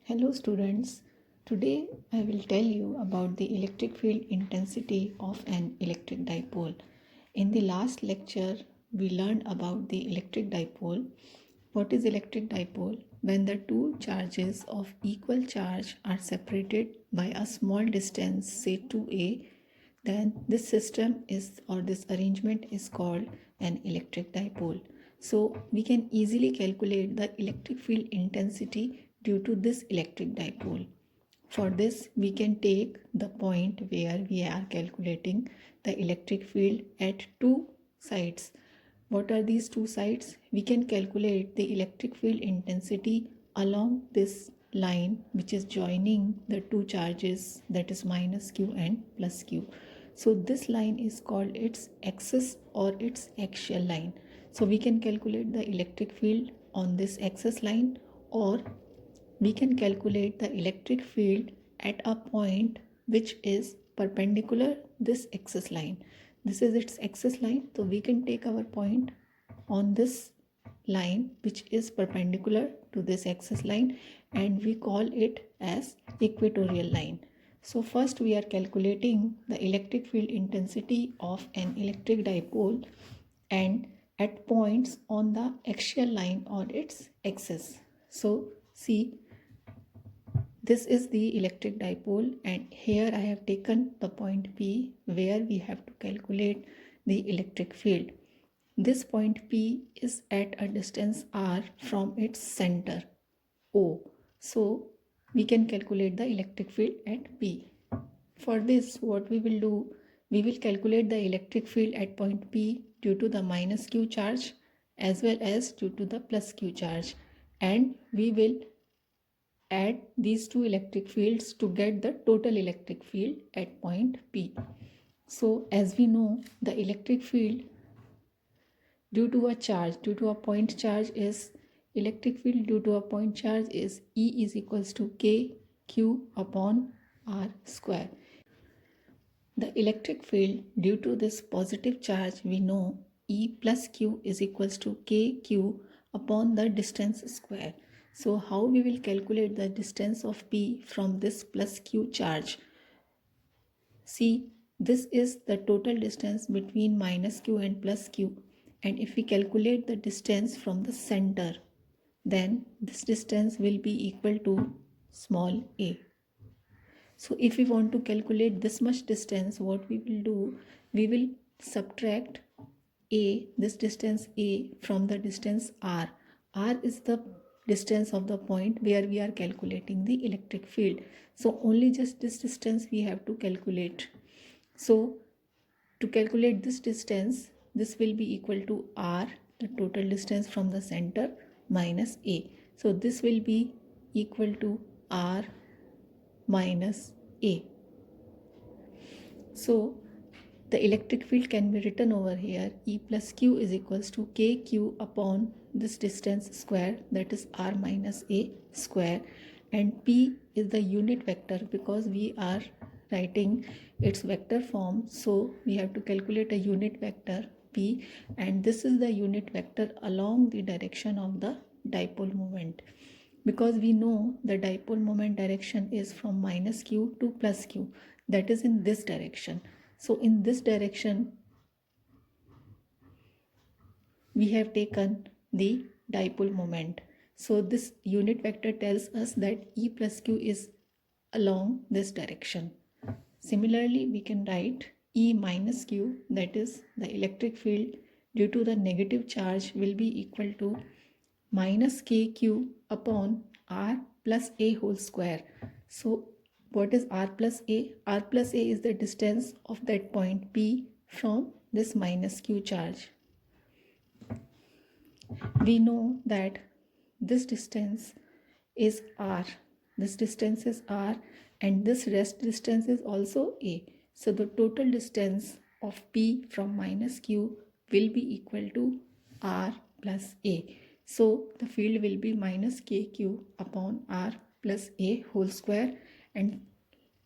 Hello students, today I will tell you about the electric field intensity of an electric dipole. In the last lecture, we learned about the electric dipole. What is electric dipole? When the two charges of equal charge are separated by a small distance, say 2a, then this system is or this arrangement is called an electric dipole. So we can easily calculate the electric field intensity due to this electric dipole. For this, we can take the point where we are calculating the electric field at two sides. What are these two sides? We can calculate the electric field intensity along this line which is joining the two charges, that is minus q and plus q. So this line is called its axis or its axial line. So we can calculate the electric field on this axis line, or we can calculate the electric field at a point which is perpendicular this axis line. This is its axis line, so we can take our point on this line which is perpendicular to this axis line, and we call it as equatorial line. So first we are calculating the electric field intensity of an electric dipole and at points on the axial line or its axis. So see, this is the electric dipole, and here I have taken the point P where we have to calculate the electric field. This point P is at a distance r from its center O. So we can calculate the electric field at P. For this, what we will do, we will calculate the electric field at point P due to the minus q charge as well as due to the plus q charge, and we will add these two electric fields to get the total electric field at point P. So as we know, the electric field due to a charge, due to a point charge is electric field due to a point charge is E is equals to K Q upon R square. The electric field due to this positive charge, we know E plus Q is equals to KQ upon the distance square. So how we will calculate the distance of P from this plus Q charge? See, this is the total distance between minus Q and plus Q. And if we calculate the distance from the center, then this distance will be equal to small a. So if we want to calculate this much distance, what we will do, we will subtract a, this distance a, from the distance r. R is the distance of the point where we are calculating the electric field. So only just this distance we have to calculate. So to calculate this distance, this will be equal to r, the total distance from the center, minus a. So this will be equal to r minus a. So the electric field can be written over here, E plus Q is equals to KQ upon this distance square, that is R minus A square, and P is the unit vector because we are writing its vector form, so we have to calculate a unit vector P, and this is the unit vector along the direction of the dipole moment. Because we know the dipole moment direction is from minus q to plus q, that is in this direction. So in this direction, we have taken the dipole moment. So this unit vector tells us that E plus Q is along this direction. Similarly, we can write E minus Q, that is the electric field due to the negative charge, will be equal to minus KQ upon R plus A whole square. So what is R plus A? R plus A is the distance of that point P from this minus Q charge. We know that this distance is R. This distance is R, and this rest distance is also A. So the total distance of P from minus Q will be equal to R plus A. So the field will be minus KQ upon R plus A whole square, and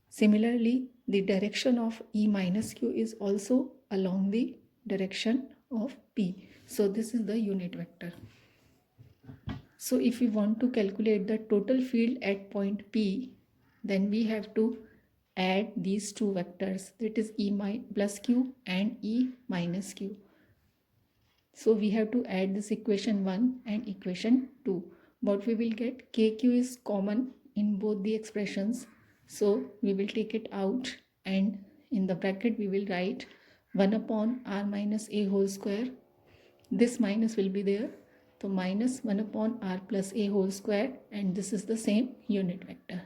similarly the direction of E minus Q is also along the direction of P. So this is the unit vector. So if we want to calculate the total field at point P, then we have to add these two vectors, that is E plus Q and E minus Q. So we have to add this equation 1 and equation 2. What we will get, KQ is common in both the expressions. So we will take it out, and in the bracket we will write 1 upon r minus a whole square. This minus will be there. So minus 1 upon r plus a whole square, and this is the same unit vector.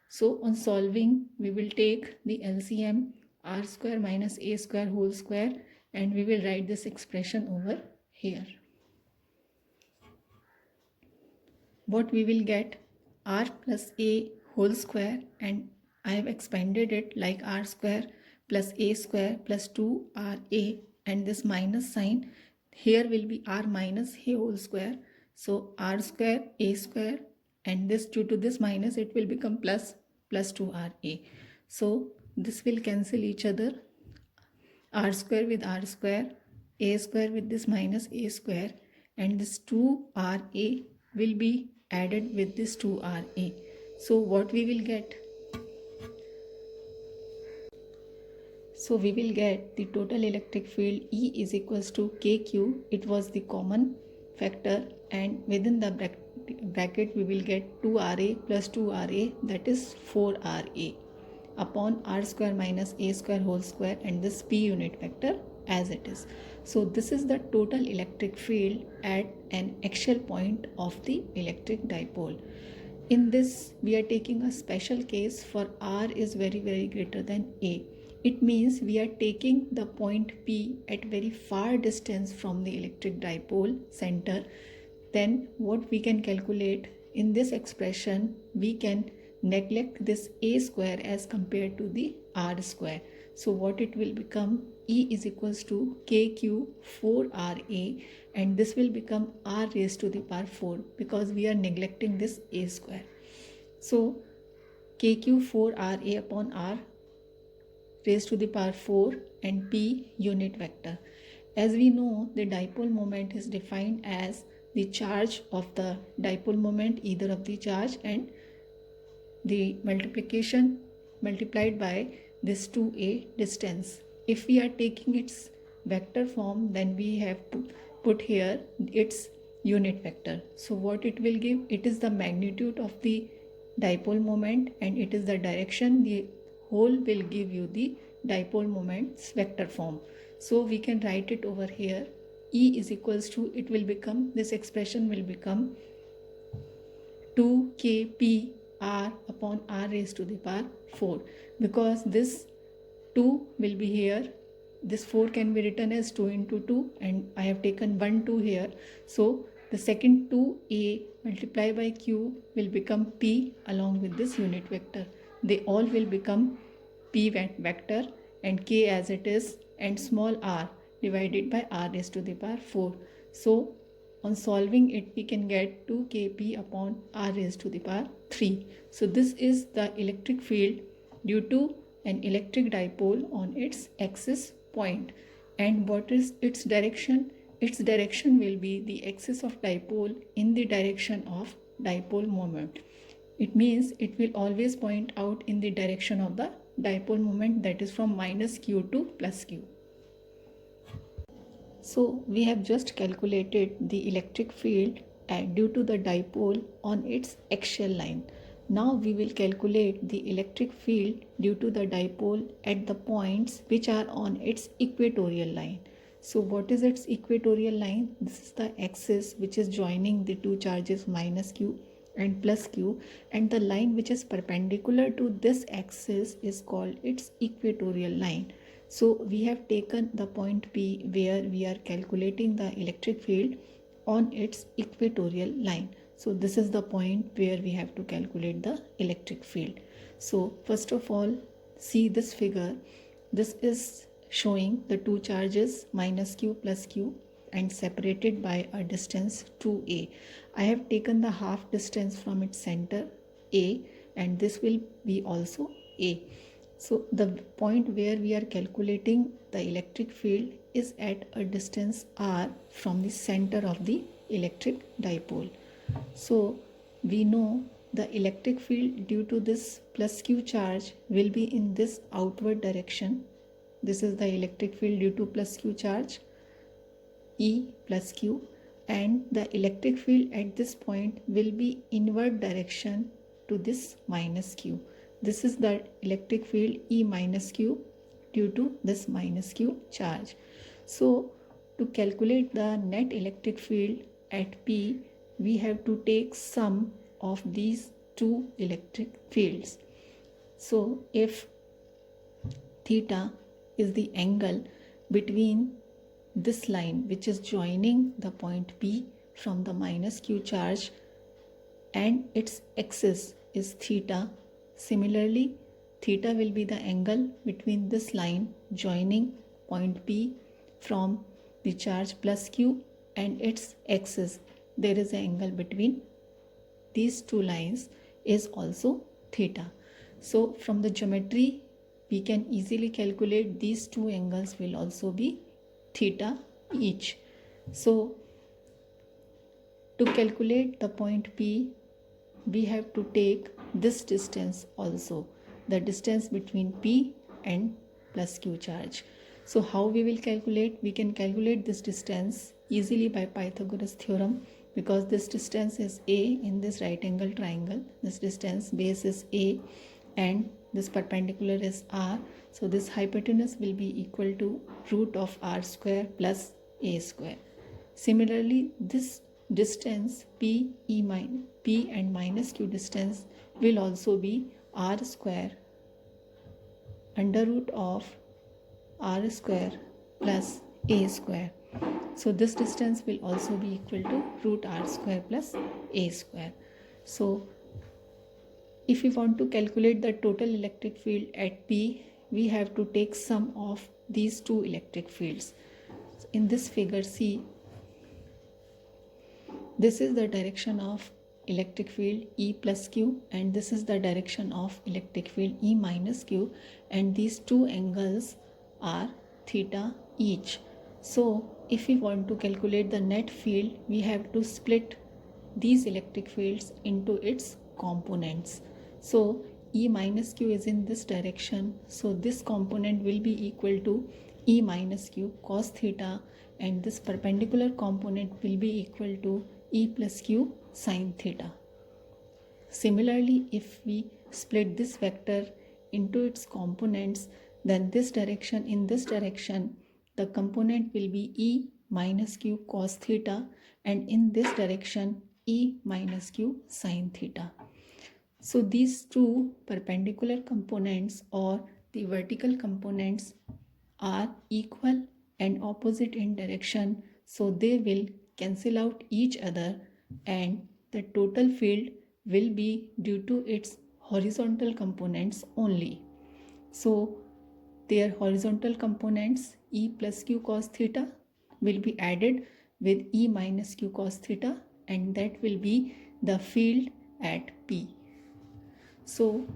So on solving, we will take the LCM r square minus a square whole square, and we will write this expression over here. What we will get, r plus a whole square, and I have expanded it like r square plus a square plus 2ra, and this minus sign here will be r minus a whole square. So r square a square, and this due to this minus it will become plus 2ra. So this will cancel each other, r square with r square, a square with this minus a square, and this 2ra will be added with this 2ra. So what we will get? So we will get the total electric field E is equals to KQ. It was the common factor, and within the bracket we will get 2RA plus 2RA, that is 4RA, upon r square minus a square whole square, and this P unit vector as it is. So this is the total electric field at an axial point of the electric dipole. In this, we are taking a special case for r is very greater than a. It means we are taking the point P at very far distance from the electric dipole center. Then what we can calculate in this expression, we can neglect this a square as compared to the r square. So what it will become, E is equals to KQ 4RA, and this will become r raised to the power 4 because we are neglecting this a square. So KQ 4RA upon r raised to the power 4 and P unit vector. As we know, the dipole moment is defined as the charge of the dipole moment, either of the charge, and the multiplication multiplied by this 2a distance. If we are taking its vector form, then we have put here its unit vector. So what it will give, it is the magnitude of the dipole moment, and it is the direction. The whole will give you the dipole moment's vector form. So we can write it over here. E is equals to, it will become, this expression will become 2kp r upon r raised to the power 4, because this 2 will be here, this 4 can be written as 2 into 2, and I have taken 1 2 here. So the second 2a multiplied by q will become p along with this unit vector. They all will become p vector, and k as it is, and small r divided by r raised to the power 4. So on solving it, we can get 2kp upon r raised to the power 3. So this is the electric field due to an electric dipole on its axis point. And what is its direction? Its direction will be the axis of dipole in the direction of dipole moment. It means it will always point out in the direction of the dipole moment, that is from minus q to plus q. So we have just calculated the electric field due to the dipole on its axial line. Now we will calculate the electric field due to the dipole at the points which are on its equatorial line. So what is its equatorial line? This is the axis which is joining the two charges minus q and plus q, and the line which is perpendicular to this axis is called its equatorial line. So we have taken the point P where we are calculating the electric field on its equatorial line. So this is the point where we have to calculate the electric field. So first of all, see this figure. This is showing the two charges minus q plus q and separated by a distance 2a. I have taken the half distance from its center a, and this will be also a. So the point where we are calculating the electric field is at a distance r from the center of the electric dipole. So we know the electric field due to this plus q charge will be in this outward direction. This is the electric field due to plus q charge, E plus q, and the electric field at this point will be inward direction to this minus q. This is the electric field E minus q due to this minus q charge. So to calculate the net electric field at P, we have to take sum of these two electric fields. So if theta is the angle between this line which is joining the point P from the minus q charge and its axis is theta. Similarly, theta will be the angle between this line joining point P from the charge plus q and its axis. There is an angle between these two lines is also theta. So from the geometry we can easily calculate these two angles will also be theta each. So to calculate the point P, we have to take this distance also, the distance between P and plus q charge. So how we will calculate? We can calculate this distance easily by Pythagoras theorem, because this distance is A in this right angle triangle. This distance base is A and this perpendicular is R. So this hypotenuse will be equal to root of R square plus A square. Similarly, this distance P and minus q distance will also be R square under root of R square plus A square. So this distance will also be equal to root R square plus A square. So if we want to calculate the total electric field at P, we have to take sum of these two electric fields. In this figure, see, this is the direction of electric field E plus Q, and this is the direction of electric field E minus Q, and these two angles are theta each. So if we want to calculate the net field, we have to split these electric fields into its components. So E minus Q is in this direction, so this component will be equal to E minus Q cos theta, and this perpendicular component will be equal to E plus Q sin theta. Similarly, if we split this vector into its components, then this direction, in this direction, the component will be E minus Q cos theta, and in this direction, E minus Q sin theta. So these two perpendicular components or the vertical components are equal and opposite in direction, so they will cancel out each other, and the total field will be due to its horizontal components only. So their horizontal components E plus Q cos theta will be added with E minus Q cos theta, and that will be the field at P. So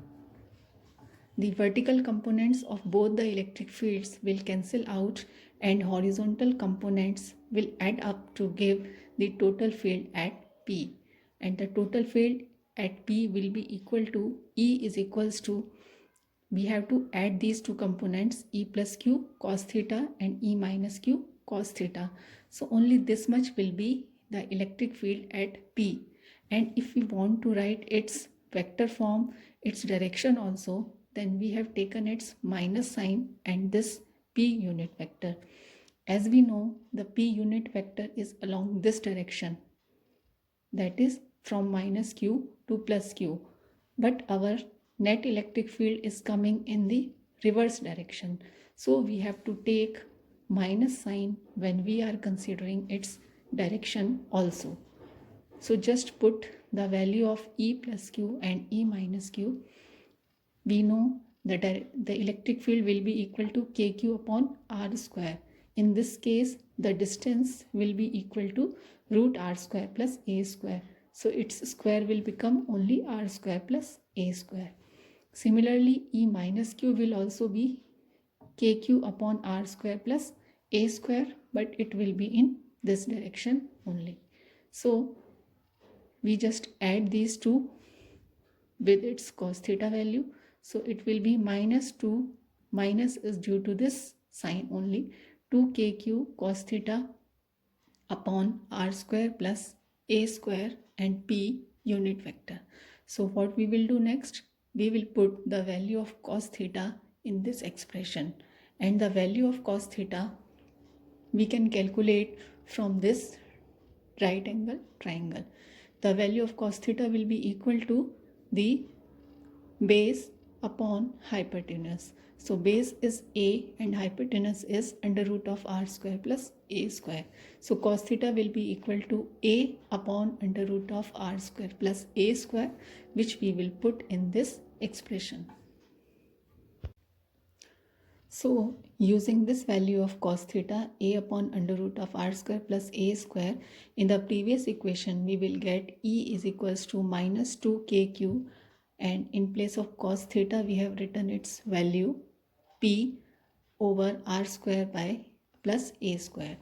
the vertical components of both the electric fields will cancel out, and horizontal components will add up to give the total field at P. And the total field at P will be equal to E is equals to, we have to add these two components, E plus Q cos theta and E minus Q cos theta. So only this much will be the electric field at P. And if we want to write its vector form, its direction also, then we have taken its minus sign and this P unit vector. As we know, the P unit vector is along this direction, that is from minus Q to plus Q. But our net electric field is coming in the reverse direction. So we have to take minus sign when we are considering its direction also. So just put the value of E plus Q and E minus Q. We know that the electric field will be equal to KQ upon R square. In this case, the distance will be equal to root R square plus A square. So its square will become only R square plus A square. Similarly, E minus Q will also be KQ upon R square plus A square, but it will be in this direction only. So we just add these two with its cos theta value. So it will be minus 2, minus is due to this sign only, 2kq cos theta upon r square plus a square and p unit vector. So what we will do next, we will put the value of cos theta in this expression, and the value of cos theta we can calculate from this right angle triangle. The value of cos theta will be equal to the base upon hypotenuse. So base is a and hypotenuse is under root of r square plus a square. So cos theta will be equal to a upon under root of r square plus a square, which we will put in this expression. So using this value of cos theta, a upon under root of r square plus a square, in the previous equation we will get E is equals to minus 2kq, and in place of cos theta we have written its value p over r square by plus a square.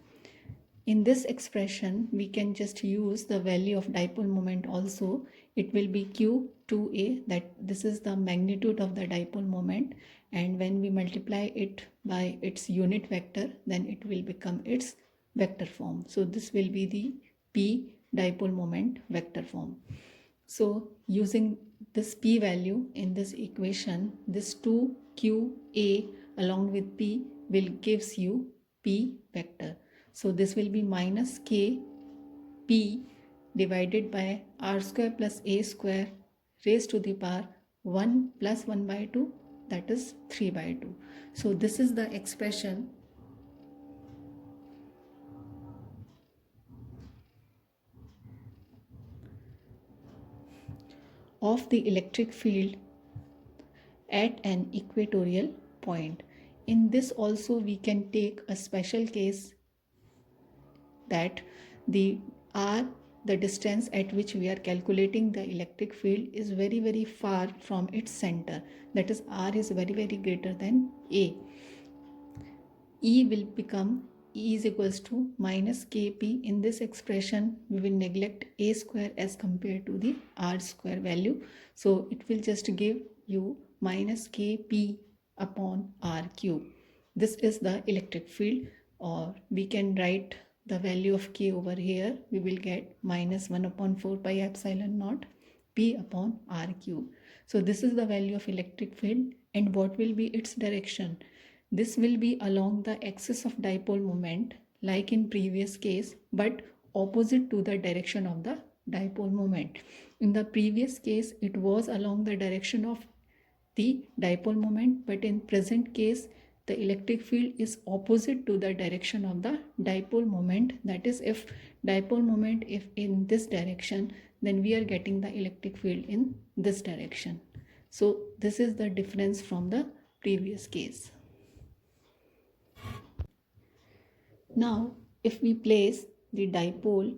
In this expression we can just use the value of dipole moment also. It will be q2a, that this is the magnitude of the dipole moment, and when we multiply it by its unit vector, then it will become its vector form. So this will be the p dipole moment vector form. So using this p value in this equation, this 2qa along with p will gives you p vector. So this will be minus k p divided by r square plus a square raised to the power 1 plus 1 by 2, that is 3 by 2. So this is the expression of the electric field at an equatorial point. In this also we can take a special case that the distance at which we are calculating the electric field is very far from its center, that is r is very greater than a. E will become E is equals to minus kp. In this expression we will neglect a square as compared to the r square value, so it will just give you minus kp upon r cube. This is the electric field, or we can write the value of k over here. We will get minus 1 upon 4 pi epsilon naught p upon r cube. So this is the value of electric field, and what will be its direction? This will be along the axis of dipole moment like in previous case, but opposite to the direction of the dipole moment. In the previous case it was along the direction of the dipole moment, but in present case the electric field is opposite to the direction of the dipole moment. That is, if dipole moment if in this direction, then we are getting the electric field in this direction. So this is the difference from the previous case. Now if we place the dipole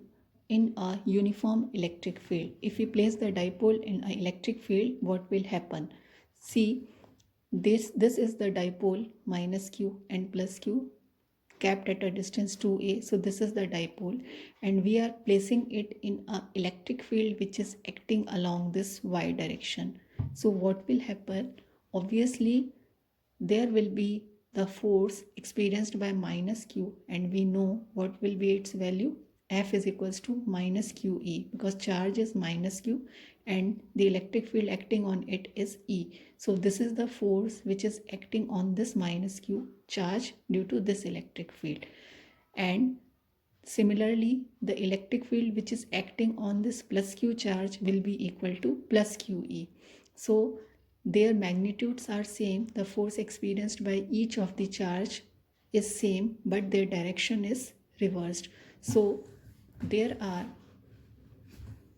in a uniform electric field, if we place the dipole in an electric field, what will happen? See, this is the dipole minus q and plus q capped at a distance 2a. So this is the dipole, and we are placing it in an electric field which is acting along this y direction. So what will happen? Obviously there will be the force experienced by minus q, and we know what will be its value. F is equals to minus QE, because charge is minus q and the electric field acting on it is E. So this is the force which is acting on this minus q charge due to this electric field. And similarly, the electric field which is acting on this plus q charge will be equal to plus QE. So their magnitudes are same. The force experienced by each of the charge is same, but their direction is reversed. So there are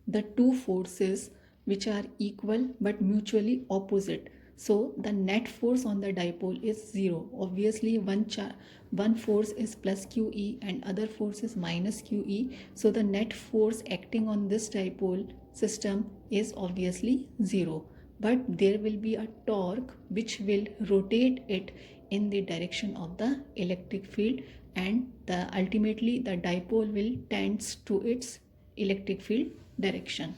the two forces which are equal but mutually opposite. So the net force on the dipole is 0. Obviously one force is plus QE and other force is minus QE. So the net force acting on this dipole system is obviously 0. But there will be a torque which will rotate it in the direction of the electric field, and ultimately the dipole will tends to its electric field direction.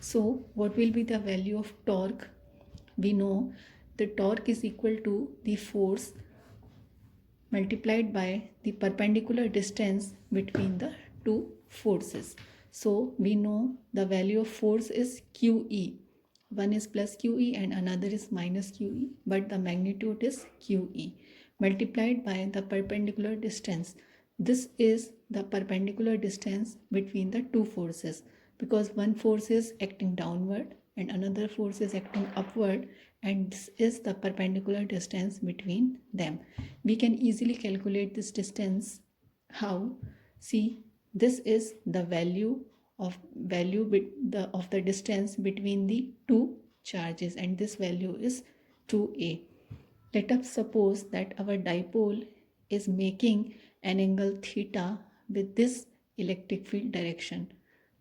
So what will be the value of torque? We know the torque is equal to the force multiplied by the perpendicular distance between the two forces. So we know the value of force is QE. One is plus QE and another is minus QE, but the magnitude is QE multiplied by the perpendicular distance. This is the perpendicular distance between the two forces, because one force is acting downward and another force is acting upward, and this is the perpendicular distance between them. We can easily calculate this distance. How? See, this is the value of the distance between the two charges, and this value is 2a. Let us suppose that our dipole is making an angle theta with this electric field direction.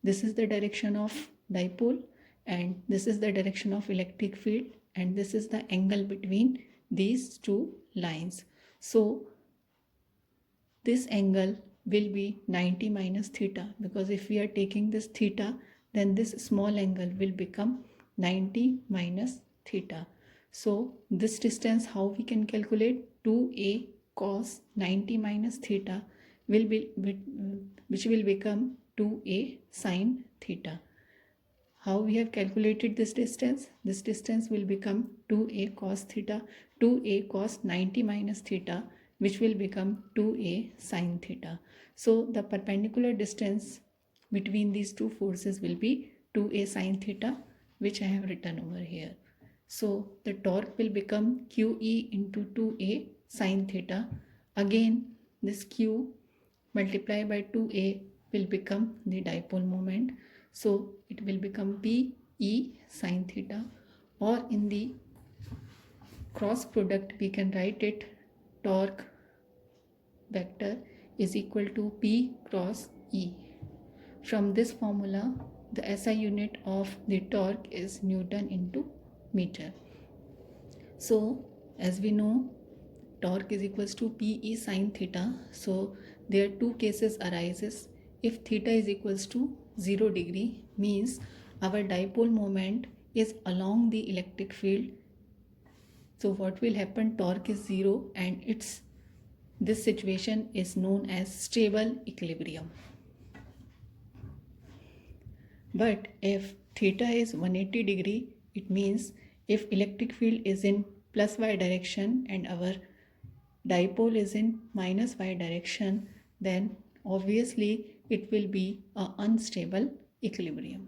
This is the direction of dipole and this is the direction of electric field, and this is the angle between these two lines. So this angle will be 90 minus theta, because if we are taking this theta, then this small angle will become 90 minus theta. So this distance, how we can calculate? 2a cos 90 minus theta will be, which will become 2a sin theta. How we have calculated this distance? This distance will become 2a cos theta, 2a cos 90 minus theta, which will become 2a sin theta. So the perpendicular distance between these two forces will be 2a sin theta, which I have written over here. So the torque will become QE into 2a sin theta. Again, this Q multiplied by 2a will become the dipole moment. So it will become PE sin theta, or in the cross product we can write it torque vector is equal to P cross E. From this formula, the SI unit of the torque is Newton into meter. So as we know, torque is equals to PE sin theta. So there are two cases arises. If theta is equals to 0 degree, means our dipole moment is along the electric field. So what will happen? Torque is 0 and this situation is known as stable equilibrium. But if theta is 180 degree, it means if electric field is in plus y direction and our dipole is in minus y direction, then obviously it will be an unstable equilibrium.